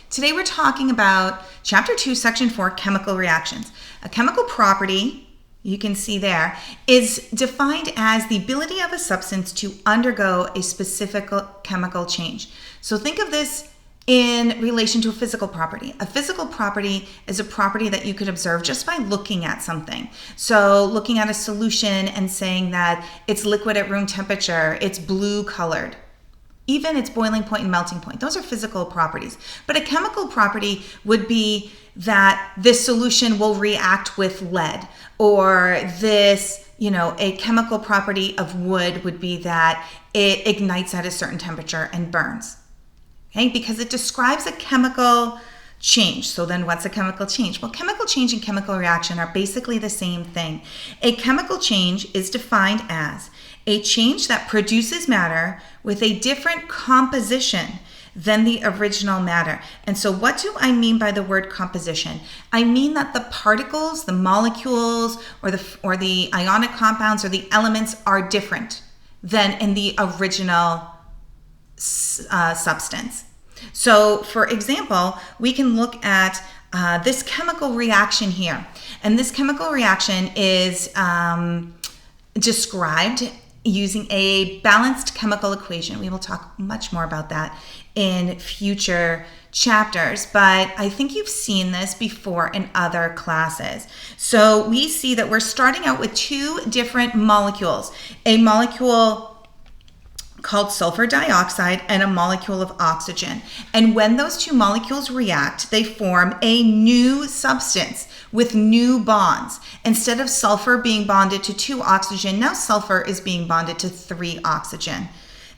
Today we're talking about Chapter 2, Section 4, Chemical Reactions. A chemical property, you can see there, is defined as the ability of a substance to undergo a specific chemical change. So think of this in relation to a physical property. A physical property is a property that you could observe just by looking at something. So looking at a solution and saying that it's liquid at room temperature, it's blue colored. Even its boiling point and melting point. Those are physical properties. But a chemical property would be that this solution will react with lead, or this, a chemical property of wood would be that it ignites at a certain temperature and burns. Okay, because it describes a chemical change. So then what's a chemical change? Well, chemical change and chemical reaction are basically the same thing. A chemical change is defined as a change that produces matter with a different composition than the original matter. And so what do I mean by the word composition? I mean that the particles, the molecules, or the ionic compounds or the elements are different than in the original substance. So for example, we can look at this chemical reaction here. And this chemical reaction is described using a balanced chemical equation. We will talk much more about that in future chapters, but I think you've seen this before in other classes. So we see that we're starting out with two different molecules, a molecule called sulfur dioxide and a molecule of oxygen. And when those two molecules react, they form a new substance with new bonds. Instead of sulfur being bonded to 2 oxygen, now sulfur is being bonded to 3 oxygen.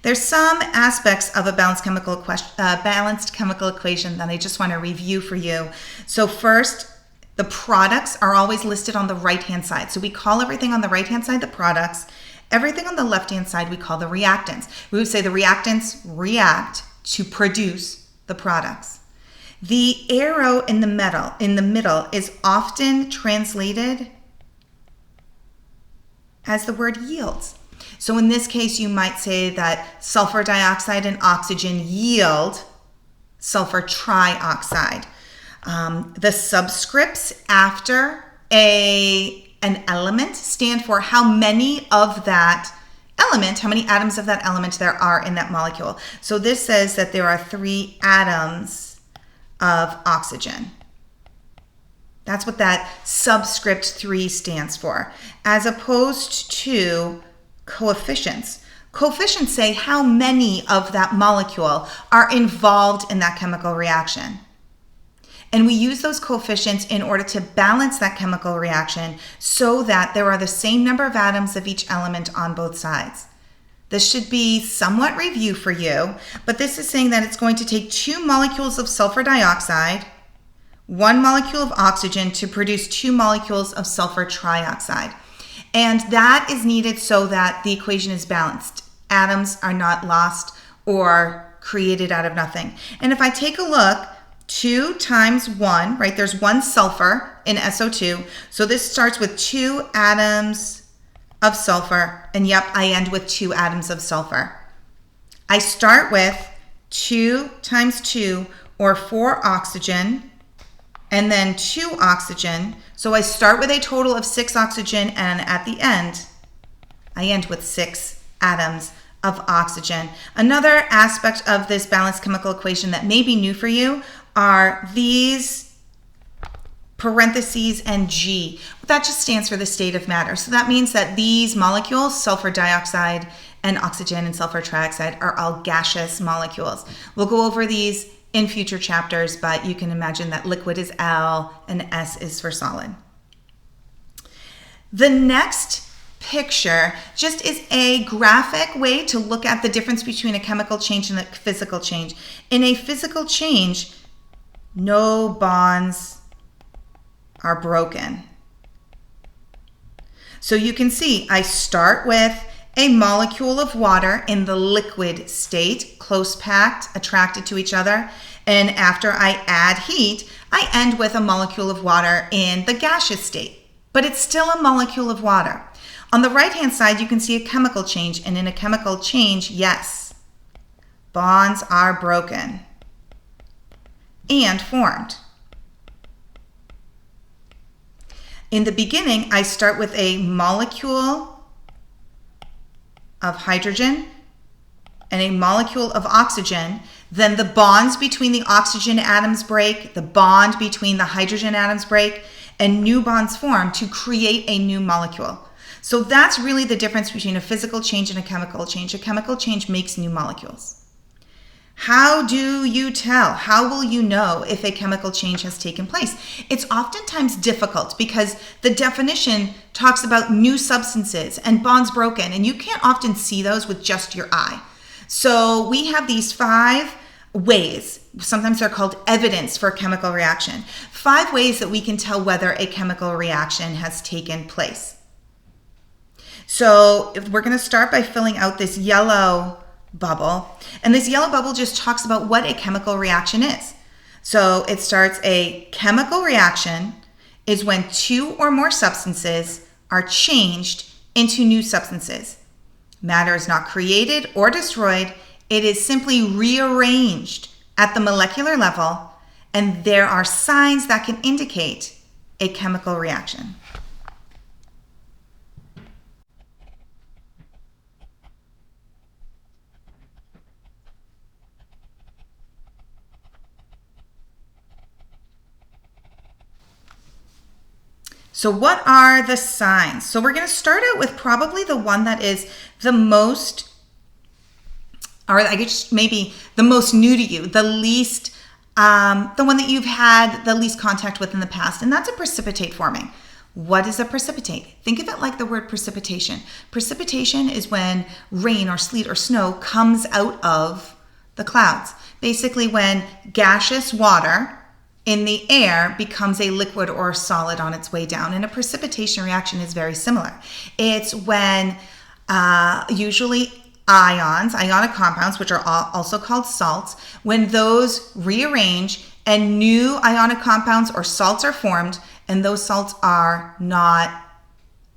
There's some aspects of a balanced chemical equation that I just want to review for you. So first, the products are always listed on the right-hand side. So we call everything on the right-hand side the products. Everything on the left-hand side we call the reactants. We would say the reactants react to produce the products. The arrow in the middle is often translated as the word yields. So in this case, you might say that sulfur dioxide and oxygen yield sulfur trioxide. The subscripts after an element stand for how many of that element, how many atoms of that element there are in that molecule. So this says that there are 3 atoms of oxygen. That's what that subscript 3 stands for, as opposed to coefficients. Coefficients say how many of that molecule are involved in that chemical reaction. And we use those coefficients in order to balance that chemical reaction so that there are the same number of atoms of each element on both sides. This should be somewhat review for you, but this is saying that it's going to take 2 molecules of sulfur dioxide, 1 molecule of oxygen to produce 2 molecules of sulfur trioxide. And that is needed so that the equation is balanced. Atoms are not lost or created out of nothing. And if I take a look, 2 times 1, right? There's 1 sulfur in SO2. So this starts with 2 atoms of sulfur. And yep, I end with 2 atoms of sulfur. I start with 2 times 2, or 4 oxygen, and then 2 oxygen. So I start with a total of 6 oxygen, and at the end, I end with 6 atoms of oxygen. Another aspect of this balanced chemical equation that may be new for you are these parentheses and G. That just stands for the state of matter. So that means that these molecules, sulfur dioxide and oxygen and sulfur trioxide, are all gaseous molecules. We'll go over these in future chapters, but you can imagine that liquid is L and S is for solid. The next picture just is a graphic way to look at the difference between a chemical change and a physical change. In a physical change, no bonds are broken. So you can see I start with a molecule of water in the liquid state, close packed, attracted to each other. And after I add heat, I end with a molecule of water in the gaseous state, but it's still a molecule of water. On the right-hand side, you can see a chemical change. And in a chemical change, yes, bonds are broken. and formed. In the beginning, I start with a molecule of hydrogen and a molecule of oxygen. Then the bonds between the oxygen atoms break, the bond between the hydrogen atoms break, and new bonds form to create a new molecule. So that's really the difference between a physical change and a chemical change. A chemical change makes new molecules. How do you tell? How will you know if a chemical change has taken place? It's oftentimes difficult because the definition talks about new substances and bonds broken, and you can't often see those with just your eye. So we have these 5 ways, sometimes they're called evidence for a chemical reaction, 5 ways that we can tell whether a chemical reaction has taken place. So we're going to start by filling out this yellow bubble. And this yellow bubble just talks about what a chemical reaction is. So it starts, a chemical reaction is when 2 or more substances are changed into new substances. Matter is not created or destroyed. It is simply rearranged at the molecular level, and there are signs that can indicate a chemical reaction. So what are the signs? So we're going to start out with probably the one that is the most, or I guess maybe the most new to you, the least, the one that you've had the least contact with in the past, and that's a precipitate forming. What is a precipitate? Think of it like the word precipitation. Precipitation is when rain or sleet or snow comes out of the clouds. Basically when gaseous water in the air becomes a liquid or a solid on its way down. And a precipitation reaction is very similar. It's when usually ionic compounds, which are also called salts, when those rearrange and new ionic compounds or salts are formed, and those salts are not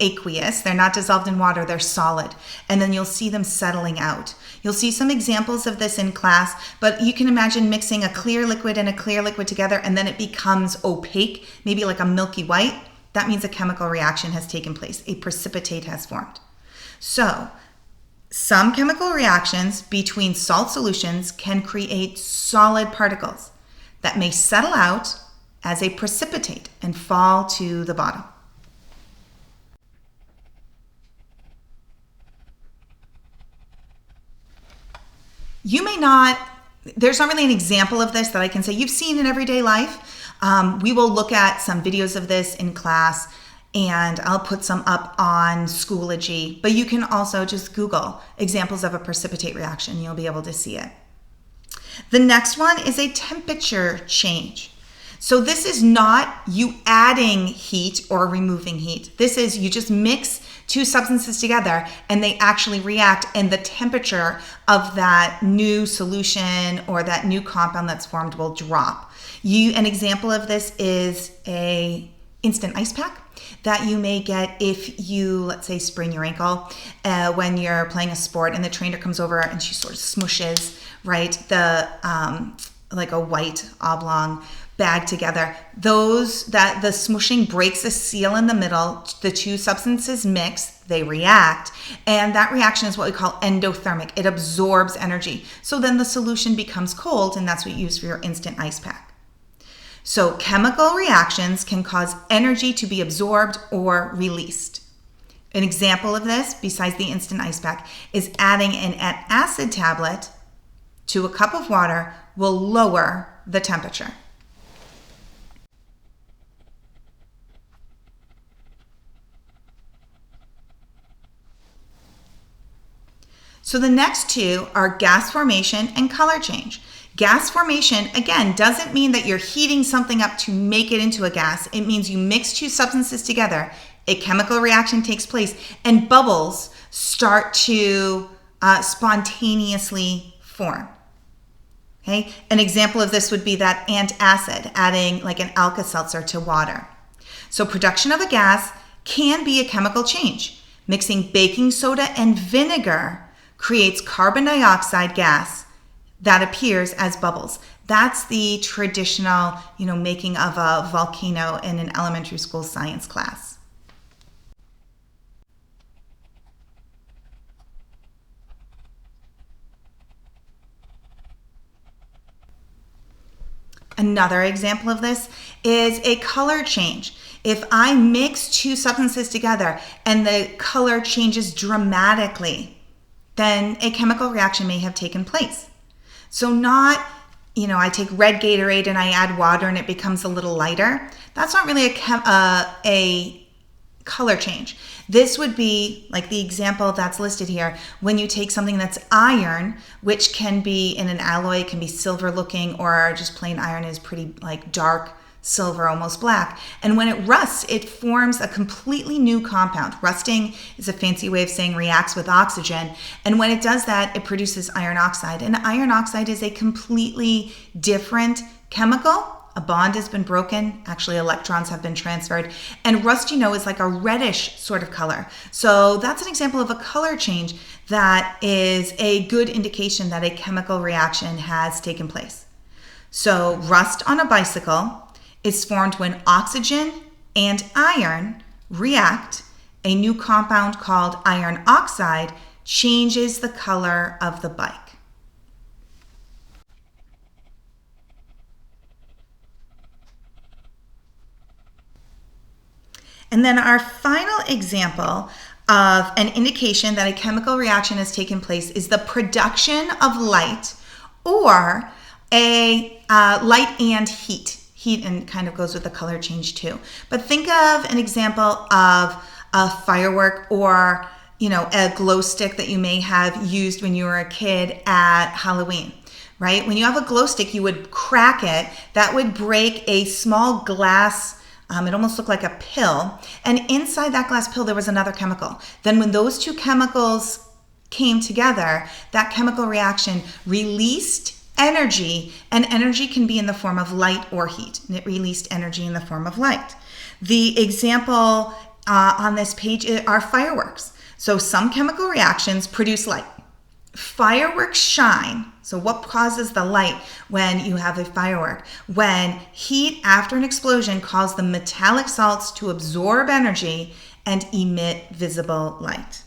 aqueous, they're not dissolved in water, they're solid. And then you'll see them settling out. You'll see some examples of this in class, but you can imagine mixing a clear liquid and a clear liquid together, and then it becomes opaque, maybe like a milky white. That means a chemical reaction has taken place. A precipitate has formed. So, some chemical reactions between salt solutions can create solid particles that may settle out as a precipitate and fall to the bottom. You may not, there's not really an example of this that I can say you've seen in everyday life. We will look at some videos of this in class, and I'll put some up on Schoology, but you can also just Google examples of a precipitate reaction. You'll be able to see it. The next one is a temperature change. So this is not you adding heat or removing heat. This is you just mix 2 substances together and they actually react, and the temperature of that new solution or that new compound that's formed will drop. An example of this is a instant ice pack that you may get if you, let's say, sprain your ankle when you're playing a sport and the trainer comes over and she sort of smushes, right, the like a white oblong bag together. That the smushing breaks a seal in the middle, the 2 substances mix, they react, and that reaction is what we call endothermic. It absorbs energy. So then the solution becomes cold, and that's what you use for your instant ice pack. So chemical reactions can cause energy to be absorbed or released. An example of this, besides the instant ice pack, is adding an acid tablet to a cup of water will lower the temperature. So the next 2 are gas formation and color change. Gas formation, again, doesn't mean that you're heating something up to make it into a gas. It means you mix 2 substances together, a chemical reaction takes place, and bubbles start to spontaneously form. Okay? An example of this would be that antacid, adding like an Alka-Seltzer to water. So production of a gas can be a chemical change. Mixing baking soda and vinegar creates carbon dioxide gas. that appears as bubbles. That's the traditional, making of a volcano in an elementary school science class. Another example of this is a color change. If I mix two substances together and the color changes dramatically, then a chemical reaction may have taken place. So not, I take red Gatorade and I add water and it becomes a little lighter. That's not really a color change. This would be like the example that's listed here. When you take something that's iron, which can be in an alloy, it can be silver looking, or just plain iron is pretty like dark silver, almost black. And when it rusts, it forms a completely new compound. Rusting is a fancy way of saying reacts with oxygen. And when it does that, it produces iron oxide. And iron oxide is a completely different chemical. A bond has been broken. Actually, electrons have been transferred. And rust, is like a reddish sort of color. So that's an example of a color change that is a good indication that a chemical reaction has taken place. So rust on a bicycle is formed when oxygen and iron react. A new compound called iron oxide changes the color of the bike. And then our final example of an indication that a chemical reaction has taken place is the production of light, or a light and heat. Heat and kind of goes with the color change too. But think of an example of a firework or, a glow stick that you may have used when you were a kid at Halloween, right? When you have a glow stick, you would crack it. That would break a small glass. It almost looked like a pill. And inside that glass pill, there was another chemical. Then when those two chemicals came together, that chemical reaction released energy, and energy can be in the form of light or heat, and it released energy in the form of light. The example on this page are fireworks. So some chemical reactions produce light. Fireworks shine. So what causes the light when you have a firework? When heat after an explosion causes the metallic salts to absorb energy and emit visible light.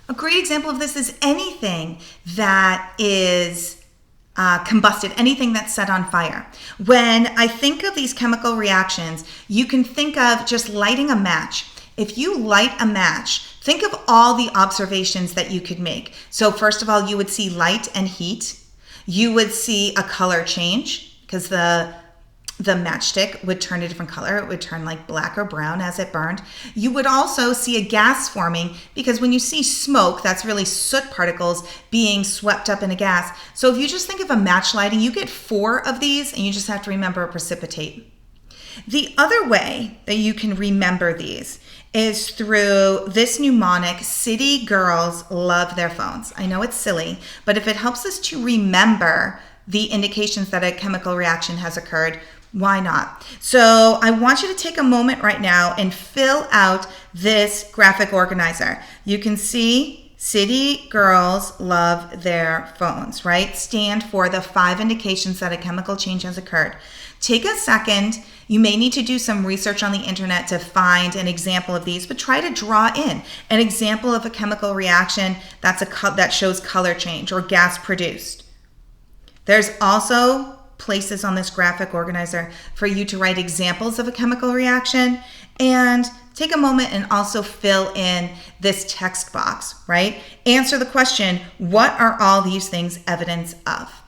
A great example of this is anything that is combusted, anything that's set on fire. When I think of these chemical reactions, you can think of just lighting a match. If you light a match, think of all the observations that you could make. So first of all, you would see light and heat. You would see a color change because the matchstick would turn a different color. It would turn like black or brown as it burned. You would also see a gas forming because when you see smoke, that's really soot particles being swept up in a gas. So if you just think of a match lighting, you get 4 of these and you just have to remember precipitate. The other way that you can remember these is through this mnemonic, city girls love their phones. I know it's silly, but if it helps us to remember the indications that a chemical reaction has occurred, why not? So I want you to take a moment right now and fill out this graphic organizer. You can see city girls love their phones, right? Stand for the 5 indications that a chemical change has occurred. Take a second. You may need to do some research on the internet to find an example of these, but try to draw in an example of a chemical reaction that shows color change or gas produced. There's also places on this graphic organizer for you to write examples of a chemical reaction, and take a moment and also fill in this text box, right? Answer the question, what are all these things evidence of?